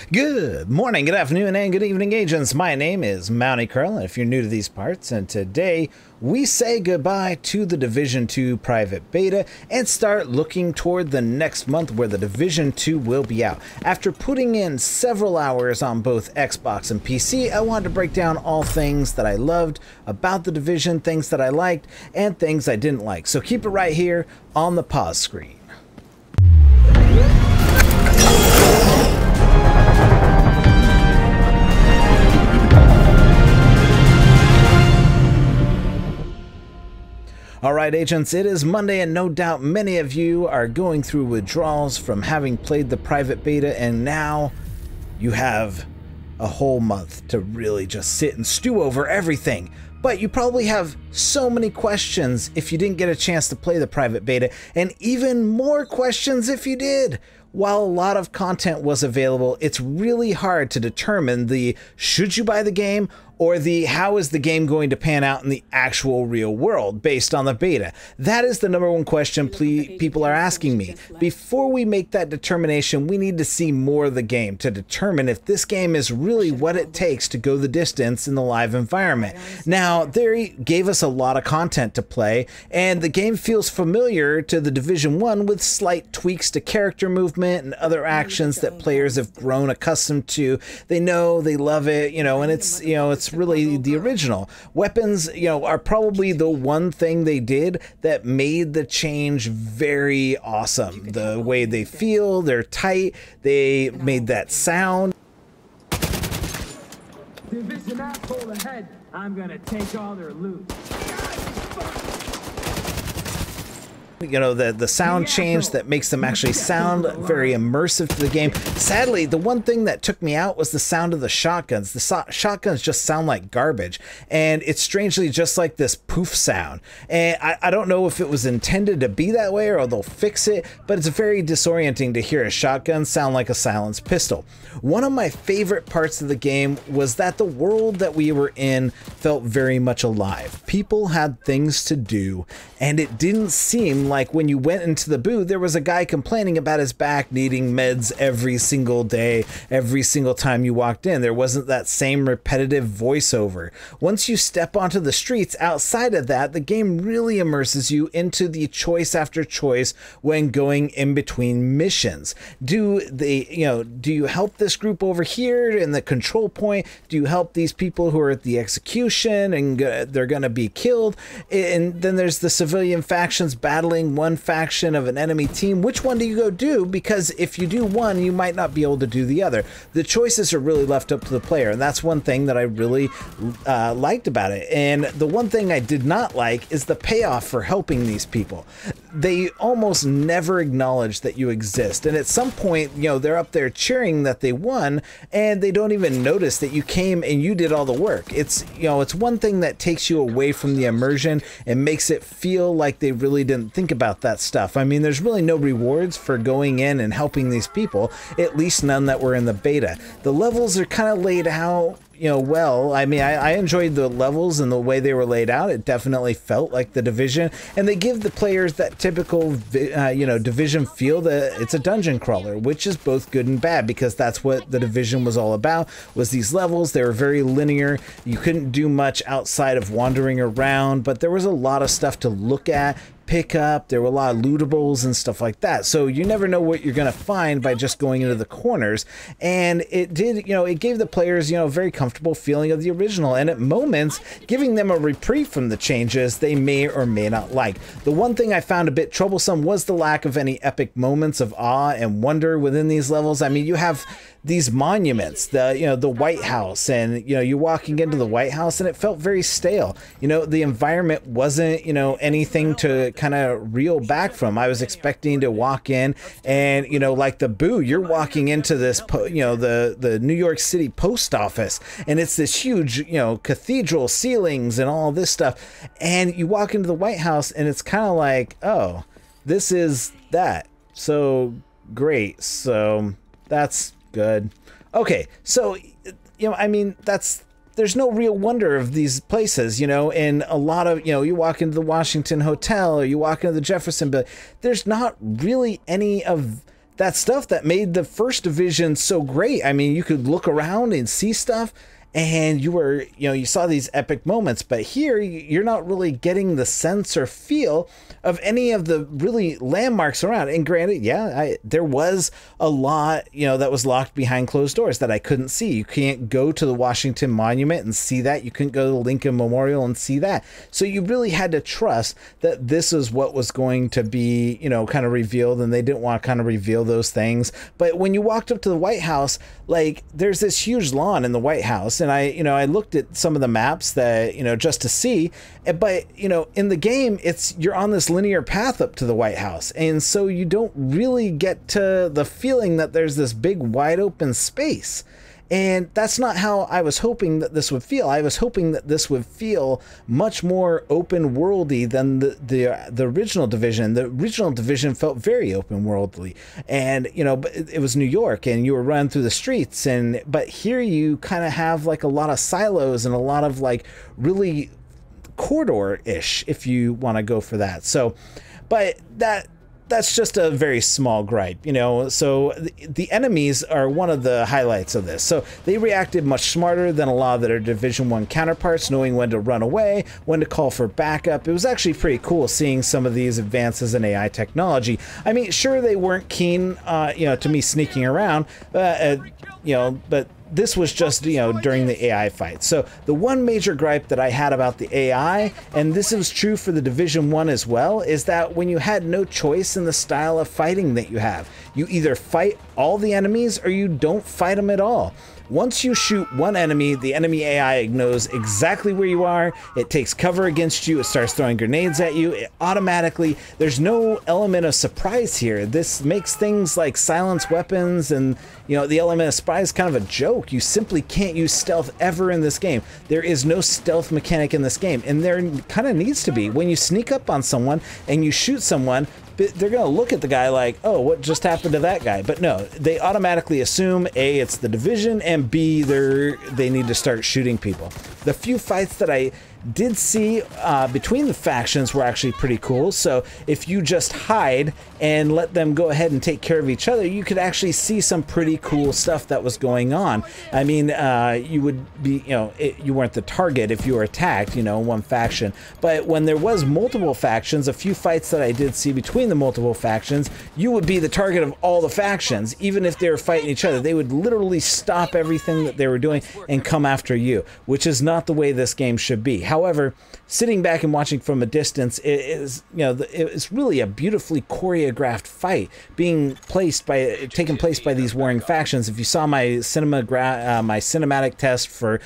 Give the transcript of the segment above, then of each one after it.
Good morning, good afternoon, and good evening, agents. My name is Mounty Curl, and if you're new to these parts, and today we say goodbye to the Division 2 private beta and start looking toward the next month where the Division 2 will be out. After putting in several hours on both Xbox and PC, I wanted to break down all things that I loved about the Division, things that I liked, and things I didn't like. So keep it right here on the pause screen. Alright agents, it is Monday and no doubt many of you are going through withdrawals from having played the private beta, and now you have a whole month to really just sit and stew over everything. But you probably have so many questions if you didn't get a chance to play the private beta, and even more questions if you did. While a lot of content was available, it's really hard to determine the should you buy the game or the how is the game going to pan out in the actual real world based on the beta. That is the #1 question people are asking me. Before we make that determination, we need to see more of the game to determine if this game is really what it takes to go the distance in the live environment. Now, they gave us a lot of content to play, and the game feels familiar to the Division 1 with slight tweaks to character movement and other actions that players have grown accustomed to. They know, they love it, and it's really the original. Weapons, are probably the one thing they did that made the change very awesome. The way they feel, they're tight, they made that sound. Division asshole ahead. I'm gonna take all their loot. The sound change that makes them actually sound very immersive to the game. Sadly, the one thing that took me out was the sound of the shotguns. The shotguns just sound like garbage, and it's strangely just like this poof sound. And I don't know if it was intended to be that way or they'll fix it, but it's very disorienting to hear a shotgun sound like a silenced pistol. One of my favorite parts of the game was that the world that we were in felt very much alive. People had things to do, and it didn't seem like when you went into the booth, there was a guy complaining about his back needing meds every single day, every single time you walked in. There wasn't that same repetitive voiceover. Once you step onto the streets outside of that, the game really immerses you into the choice after choice when going in between missions. Do you help this group over here in the control point? Do you help these people who are at the execution and they're going to be killed? And then there's the civilian factions battling one faction of an enemy team. Which one do you go do? Because if you do one, you might not be able to do the other. The choices are really left up to the player, and that's one thing that I really liked about it. And the one thing I did not like is the payoff for helping these people. They almost never acknowledge that you exist, and at some point, they're up there cheering that they won, and they don't even notice that you came and you did all the work. It's one thing that takes you away from the immersion and makes it feel like they really didn't think about that stuff. I mean, there's really no rewards for going in and helping these people, at least none that were in the beta. The levels are kind of laid out well. I mean, I enjoyed the levels and the way they were laid out. It definitely felt like the Division, and they give the players that typical Division feel that it's a dungeon crawler, which is both good and bad, because that's what the Division was all about, was these levels. They were very linear. You couldn't do much outside of wandering around, but there was a lot of stuff to look at, pick up. There were a lot of lootables and stuff like that, so you never know what you're gonna find by just going into the corners. And it did, it gave the players a very comfortable feeling of the original, and at moments giving them a reprieve from the changes they may or may not like. The one thing I found a bit troublesome was the lack of any epic moments of awe and wonder within these levels. I mean, you have these monuments, the White House, and you're walking into the White House and it felt very stale. The environment wasn't anything to kind of reel back from. I was expecting to walk in and like the Boo, you're walking into this the New York City post office, and it's this huge cathedral ceilings and all this stuff, and you walk into the White House and it's kind of like, oh, this is that, so great, so that's good. Okay, so I mean, there's no real wonder of these places, and a lot of, you walk into the Washington Hotel or you walk into the Jefferson Building, there's not really any of that stuff that made the first Division so great. I mean, you could look around and see stuff, and you saw these epic moments, but here you're not really getting the sense or feel of any of the really landmarks around. And granted, there was a lot, that was locked behind closed doors that I couldn't see. You can't go to the Washington Monument and see that. You couldn't go to the Lincoln Memorial and see that. So you really had to trust that this is what was going to be, kind of revealed, and they didn't want to kind of reveal those things. But when you walked up to the White House, like, there's this huge lawn in the White House, and I looked at some of the maps that, just to see, but, in the game, you're on this linear path up to the White House. And so you don't really get to the feeling that there's this big wide open space. And that's not how I was hoping that this would feel. I was hoping that this would feel much more open worldy than the original Division. The original Division felt very open worldly, and but it was New York, and you were running through the streets. But here you kind of have like a lot of silos and a lot of like really corridor-ish, if you want to go for that. So, but that's just a very small gripe, so the enemies are one of the highlights of this. So they reacted much smarter than a lot of their Division 1 counterparts, knowing when to run away, when to call for backup. It was actually pretty cool seeing some of these advances in AI technology. I mean, sure, they weren't keen, to me sneaking around, but this was just, during the AI fight. So the one major gripe that I had about the AI, and this is true for the Division 1 as well, is that when you had no choice in the style of fighting that you have, you either fight all the enemies or you don't fight them at all. Once you shoot one enemy, the enemy AI knows exactly where you are. It takes cover against you. It starts throwing grenades at you. It automatically, there's no element of surprise here. This makes things like silence weapons and, the element of surprise kind of a joke. You simply can't use stealth ever in this game. There is no stealth mechanic in this game, and there kind of needs to be. When you sneak up on someone and you shoot someone, they're going to look at the guy like, oh, what just happened to that guy? But no, they automatically assume A, it's the Division, and B, they need to start shooting people. The few fights that I did see between the factions were actually pretty cool. So if you just hide and let them go ahead and take care of each other, you could actually see some pretty cool stuff that was going on. I mean, you would be, you weren't the target if you were attacked, one faction. But when there was multiple factions, a few fights that I did see between the multiple factions, you would be the target of all the factions. Even if they were fighting each other, they would literally stop everything that they were doing and come after you, which is not the way this game should be. However, sitting back and watching from a distance, it's really a beautifully choreographed fight taking place by these warring factions. If you saw my cinematic test for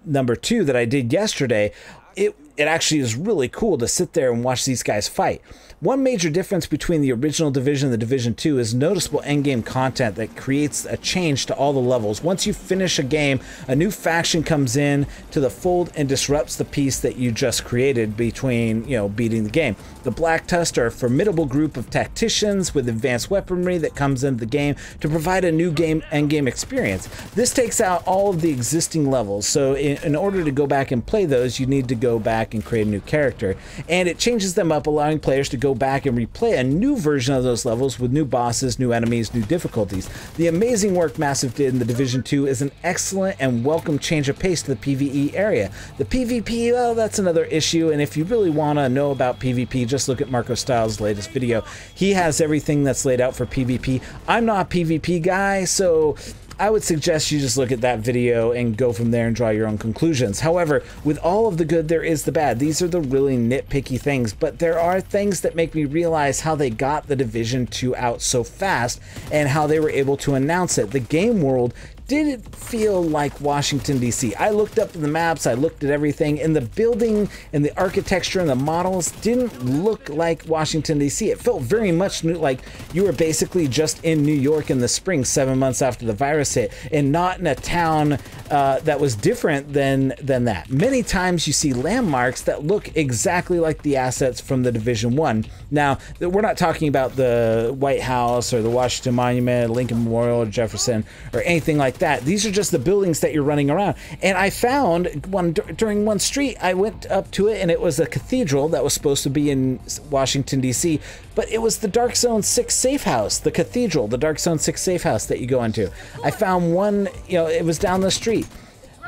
number 2 that I did yesterday, it actually is really cool to sit there and watch these guys fight. One major difference between the original Division and the Division 2 is noticeable endgame content that creates a change to all the levels. Once you finish a game, a new faction comes in to the fold and disrupts the peace that you just created between, beating the game. The Black Tusk are a formidable group of tacticians with advanced weaponry that comes into the game to provide a new endgame experience. This takes out all of the existing levels, so in order to go back and play those, you need to go back and create a new character. And it changes them up, allowing players to go back and replay a new version of those levels with new bosses, new enemies, new difficulties. The amazing work Massive did in the Division 2 is an excellent and welcome change of pace to the PvE area. The PvP, well, that's another issue, and if you really want to know about PvP, just look at Marco Styles' latest video. He has everything that's laid out for PvP. I'm not a PvP guy, so I would suggest you just look at that video and go from there and draw your own conclusions. However, with all of the good, there is the bad. These are the really nitpicky things, but there are things that make me realize how they got the Division 2 out so fast and how they were able to announce it. The game world didn't feel like Washington, D.C. I looked up the maps, I looked at everything, and the building and the architecture and the models didn't look like Washington, D.C. It felt very much like you were basically just in New York in the spring, 7 months after the virus hit, and not in a town that was different than that. Many times you see landmarks that look exactly like the assets from the Division 1. Now, we're not talking about the White House or the Washington Monument, Lincoln Memorial, or Jefferson, or anything like like that. These are just the buildings that you're running around. And I found during one street, I went up to it, and it was a cathedral that was supposed to be in Washington, D.C., but it was the Dark Zone 6 safe house, the cathedral, the Dark Zone 6 safe house that you go into. I found one, it was down the street.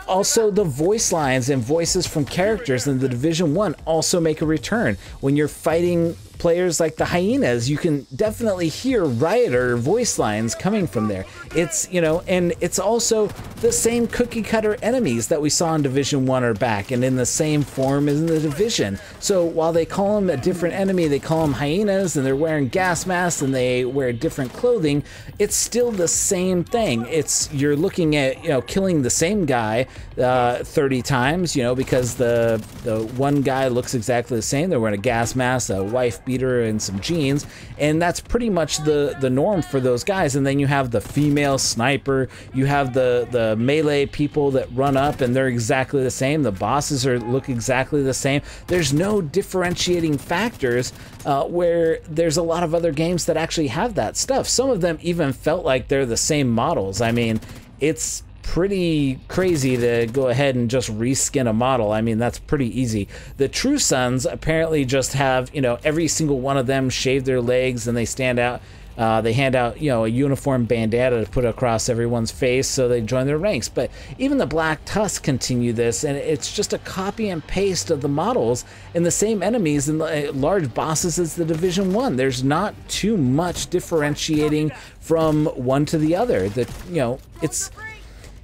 Also, the voice lines and voices from characters in the Division 1 also make a return. When you're fighting players like the hyenas, you can definitely hear rioter voice lines coming from there. It's, and it's also the same cookie cutter enemies that we saw in Division 1 are back and in the same form as in the Division. So while they call them a different enemy, they call them hyenas, and they're wearing gas masks and they wear different clothing, it's still the same thing. You're looking at, killing the same guy 30 times, because the one guy looks exactly the same. They're wearing a gas mask, a wife beater, and some jeans, and that's pretty much the norm for those guys. And then you have the female sniper, you have the melee people that run up, and they're exactly the same. The bosses look exactly the same. There's no differentiating factors where there's a lot of other games that actually have that stuff. Some of them even felt like they're the same models. I mean, it's pretty crazy to go ahead and just reskin a model. I mean, that's pretty easy. The True Sons apparently just have, every single one of them shave their legs, and they stand out. They hand out, a uniform bandana to put across everyone's face so they join their ranks. But even the Black Tusk continue this, and it's just a copy and paste of the models and the same enemies and large bosses as the Division 1. There's not too much differentiating from one to the other.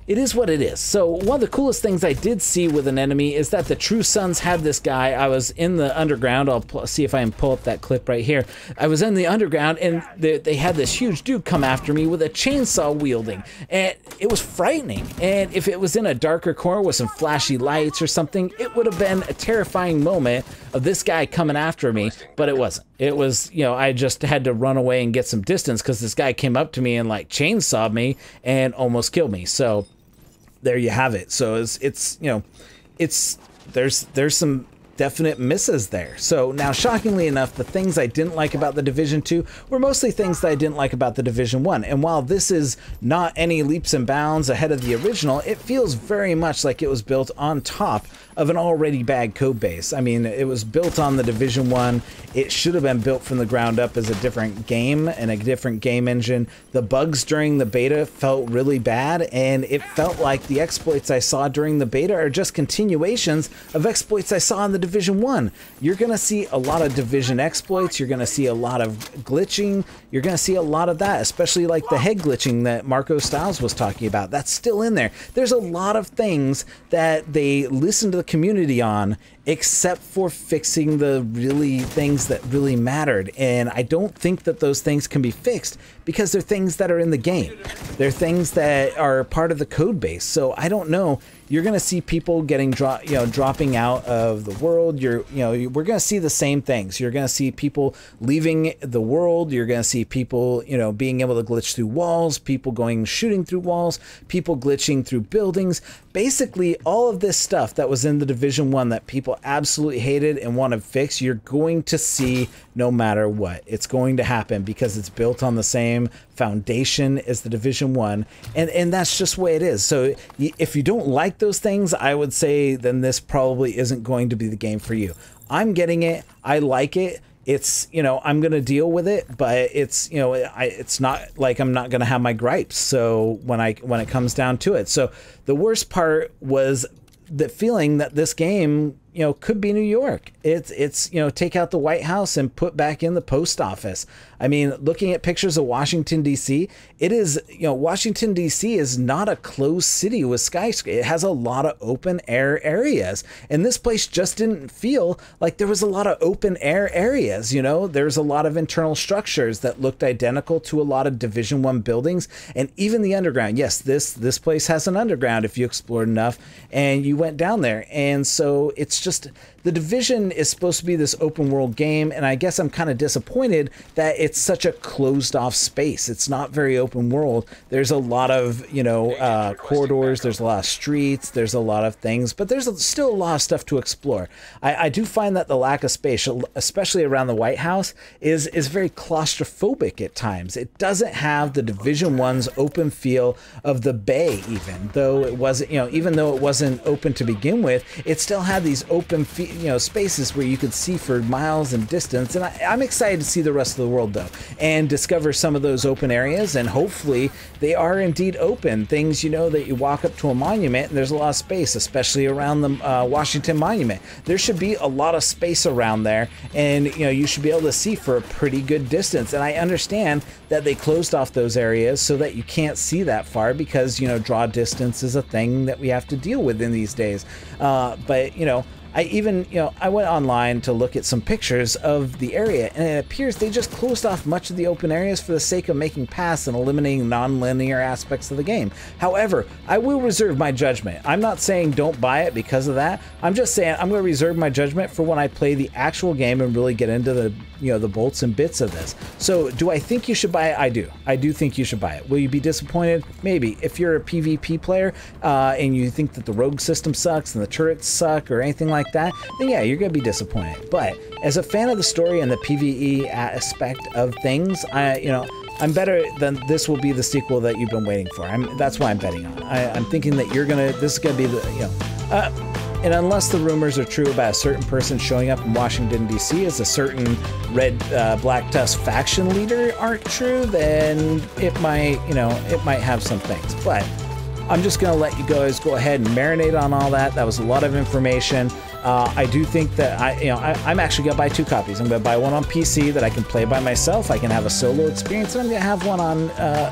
It is what it is. So one of the coolest things I did see with an enemy is that the True Sons had this guy. I was in the underground. I'll see if I can pull up that clip right here. I was in the underground, and they had this huge dude come after me with a chainsaw wielding, and it was frightening. And if it was in a darker corner with some flashy lights or something, it would have been a terrifying moment of this guy coming after me, but it wasn't. It was, I just had to run away and get some distance because this guy came up to me and chainsawed me and almost killed me. So there you have it. So there's some definite misses there. So now, shockingly enough, the things I didn't like about the Division 2 were mostly things that I didn't like about the Division 1. And while this is not any leaps and bounds ahead of the original, it feels very much like it was built on top of an already bad code base. I mean, it was built on the Division 1. It should have been built from the ground up as a different game and a different game engine. The bugs during the beta felt really bad, and it felt like the exploits I saw during the beta are just continuations of exploits I saw in the Division 1. You're going to see a lot of Division exploits. You're going to see a lot of glitching. You're going to see a lot of that, especially like the head glitching that Marco Styles was talking about. That's still in there. There's a lot of things that they listen to the community on, except for fixing the really things that really mattered. And I don't think that those things can be fixed because they're things that are in the game. They're things that are part of the code base. So I don't know. You're going to see people getting dropping out of the world. We're going to see the same things. You're going to see people leaving the world. You're going to see people, being able to glitch through walls, people shooting through walls, people glitching through buildings. Basically, all of this stuff that was in the Division 1 that people absolutely hated and want to fix, you're going to see no matter what. It's going to happen because it's built on the same foundation as the Division 1, and that's just the way it is. So if you don't like those things, I would say then this probably isn't going to be the game for you. I'm getting it. I like it. It's, I'm going to deal with it, but it's, it's not like I'm not going to have my gripes. So when it comes down to it. So the worst part was the feeling that this game, could be New York. It's take out the White House and put back in the post office. I mean, looking at pictures of Washington, D.C., it is, Washington, D.C. is not a closed city with skyscrapers. It has a lot of open air areas. And this place just didn't feel like there was a lot of open air areas. There's a lot of internal structures that looked identical to a lot of Division 1 buildings. And even the underground. Yes, this place has an underground if you explored enough and you went down there. And so it's just, the Division is supposed to be this open world game, and I guess I'm kind of disappointed that it's such a closed off space. It's not very open world. There's a lot of, you know, corridors, there's a lot of streets, there's a lot of things, but there's still a lot of stuff to explore. I do find that the lack of space, especially around the White House, is very claustrophobic at times. It doesn't have the Division 1's open feel of the Bay, even though it wasn't, you know, even though it wasn't open to begin with, it still had these open, you know, spaces where you could see for miles in distance. And I'm excited to see the rest of the world, though, and discover some of those open areas, and hopefully they are indeed open. Things, you know, that you walk up to a monument and there's a lot of space, especially around the Washington Monument. There should be a lot of space around there, and, you know, you should be able to see for a pretty good distance. And I understand that they closed off those areas so that you can't see that far because, you know, draw distance is a thing that we have to deal with in these days. But, you know, I went online to look at some pictures of the area, and it appears they just closed off much of the open areas for the sake of making paths and eliminating non-linear aspects of the game. However, I will reserve my judgment. I'm not saying don't buy it because of that. I'm just saying I'm going to reserve my judgment for when I play the actual game and really get into the, you know, the bolts and bits of this. So, do I think you should buy it? I do. I do think you should buy it. Will you be disappointed? Maybe. If you're a PvP player and you think that the rogue system sucks and the turrets suck or anything like that, then yeah, you're gonna be disappointed. But as a fan of the story and the PvE aspect of things, I'm better than this will be the sequel that you've been waiting for. That's why I'm betting on. I'm thinking that this is gonna be the, you know, and unless the rumors are true about a certain person showing up in Washington D.C. as a certain Red Black Tusk faction leader aren't true, then it might, you know, it might have some things. But I'm just gonna let you guys go ahead and marinate on all that. That was a lot of information. I do think that I'm actually gonna buy 2 copies. I'm gonna buy one on PC that I can play by myself. I can have a solo experience, and I'm gonna have one on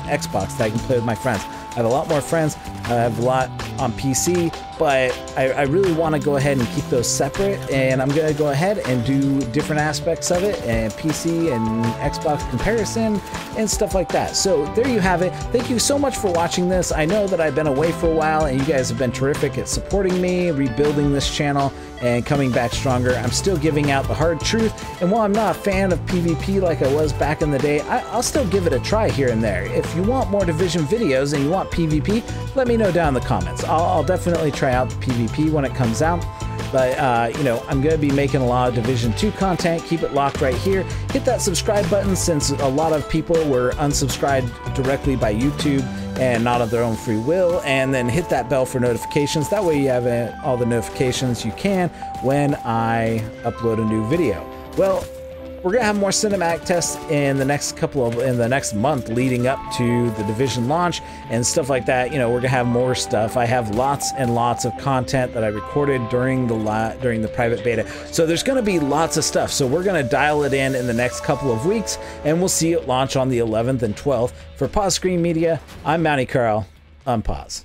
Xbox that I can play with my friends. I have a lot more friends. I have a lot on PC, but I really want to go ahead and keep those separate, and I'm going to go ahead and do different aspects of it, and PC and Xbox comparison and stuff like that. So there you have it. Thank you so much for watching this. I know that I've been away for a while, and you guys have been terrific at supporting me, rebuilding this channel, and coming back stronger. I'm still giving out the hard truth, and while I'm not a fan of PvP like I was back in the day, I'll still give it a try here and there. If you want more Division videos and you want PvP, let me know down in the comments. I'll definitely try out the PvP when it comes out. But, you know, I'm going to be making a lot of Division 2 content. Keep it locked right here. Hit that subscribe button, since a lot of people were unsubscribed directly by YouTube and not of their own free will. And then hit that bell for notifications. That way you have all the notifications you can when I upload a new video. Well, we're gonna have more cinematic tests in the next month leading up to the Division launch and stuff like that. You know, we're gonna have more stuff. I have lots and lots of content that I recorded during the private beta, so there's gonna be lots of stuff. So we're gonna dial it in the next couple of weeks, and we'll see it launch on the 11th and 12th. For Pause Screen Media, I'm Mounty Carl. Unpause.